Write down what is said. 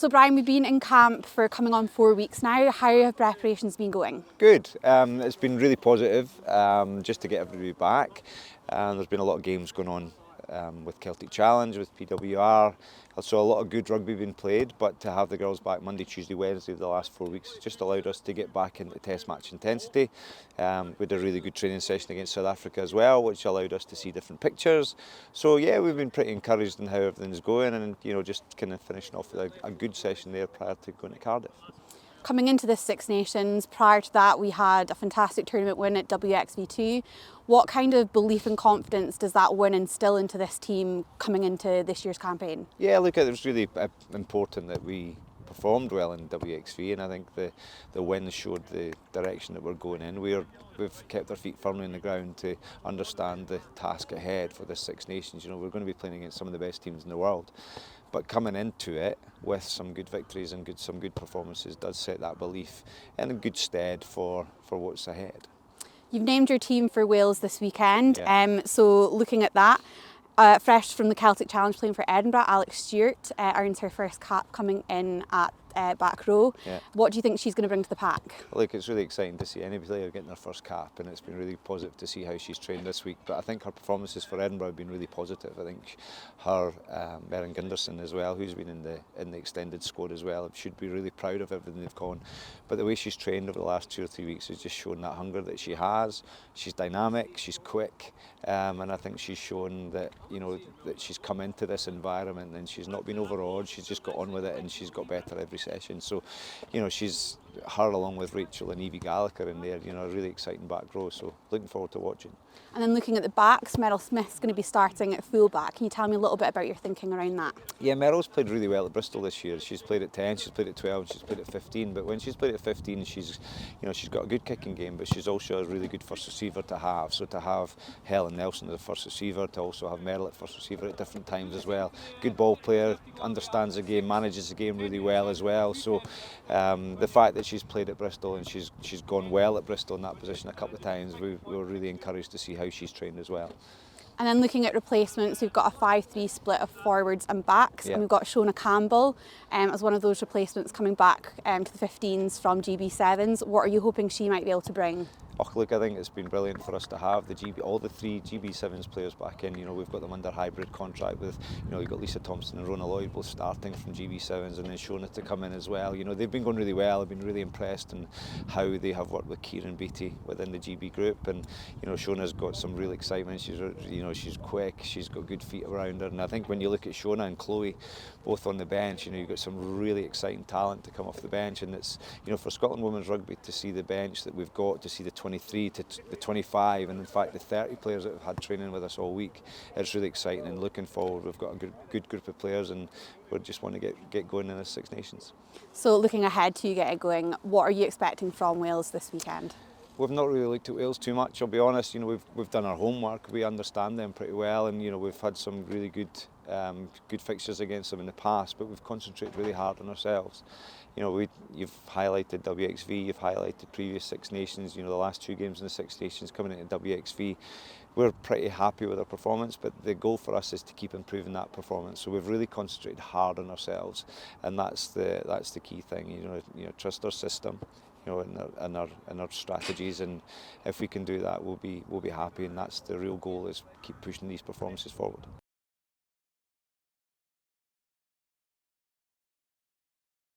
So Bryan, we've been in camp for coming on 4 weeks now. How have preparations been going? Good. It's been really positive just to get everybody back. There's been a lot of games going on with Celtic Challenge, with PWR. So a lot of good rugby being played, but to have the girls back Monday, Tuesday, Wednesday the last 4 weeks has just allowed us to get back into test match intensity. We had a really good training session against South Africa as well, which allowed us to see different pictures. So yeah, we've been pretty encouraged in how everything's going, and just kind of finishing off with a good session there prior to going to Cardiff. Coming into this Six Nations, prior to that we had a fantastic tournament win at WXV2. What kind of belief and confidence does that win instill into this team coming into this year's campaign? Yeah, look, it was really important that we performed well in WXV, and I think the win showed the direction that we're going in. We've kept our feet firmly on the ground to understand the task ahead for the Six Nations. We're going to be playing against some of the best teams in the world, but coming into it with some good victories and some good performances does set that belief in a good stead for what's ahead. You've named your team for Wales this weekend, Yeah. So looking at that, fresh from the Celtic Challenge playing for Edinburgh, Alex Stewart earns her first cap coming in at back row. Yeah. What do you think she's going to bring to the pack? Look, it's really exciting to see any player getting their first cap, and it's been really positive to see how she's trained this week. But I think her performances for Edinburgh have been really positive. I think her, Erin Gunderson as well, who's been in the extended squad as well, should be really proud of everything they've gone. But the way she's trained over the last 2 or 3 weeks has just shown that hunger that she has. She's dynamic, she's quick, and I think she's shown that that she's come into this environment and she's not been overawed. She's just got on with it, and she's got better every session. So, she's her along with Rachel and Evie Gallagher in there, a really exciting back row. So looking forward to watching. And then looking at the backs, Meryl Smith's going to be starting at fullback. Can you tell me a little bit about your thinking around that? Yeah, Meryl's played really well at Bristol this year. She's played at 10, she's played at 12, she's played at 15. But when she's played at 15, she's got a good kicking game, but she's also a really good first receiver to have. So to have Helen Nelson as a first receiver, to also have Meryl at first receiver at different times as well. Good ball player, understands the game, manages the game really well as well. So the fact that she's played at Bristol and she's gone well at Bristol in that position a couple of times, we were really encouraged to see how she's trained as well. And then looking at replacements, we've got a 5-3 split of forwards and backs, Yeah. and we've got Shona Campbell as one of those replacements coming back to the 15s from GB7s. What are you hoping she might be able to bring? Oh, look, I think it's been brilliant for us to have all the 3 GB7s players back in. We've got them under hybrid contract with, you've got Lisa Thompson and Rona Lloyd both starting from GB7s, and then Shona to come in as well. They've been going really well. I've been really impressed in how they have worked with Kieran Beattie within the GB group, and Shona's got some real excitement. She's quick, she's got good feet around her, and I think when you look at Shona and Chloe both on the bench, you've got some really exciting talent to come off the bench, and it's for Scotland Women's Rugby to see the bench that we've got, to see the 23 to the 25, and in fact the 30 players that have had training with us all week. It's really exciting, and looking forward, we've got a good group of players, and we just want to get going in the Six Nations. So looking ahead to get it going, what are you expecting from Wales this weekend? We've not really looked at Wales too much, I'll be honest. We've done our homework, we understand them pretty well, and we've had some really good fixtures against them in the past, but we've concentrated really hard on ourselves. You've highlighted WXV, you've highlighted previous Six Nations, the last 2 games in the Six Nations coming into WXV. We're pretty happy with our performance, but the goal for us is to keep improving that performance. So we've really concentrated hard on ourselves, and that's the key thing. Trust our system, and our strategies, and if we can do that, we'll be happy. And that's the real goal: is keep pushing these performances forward.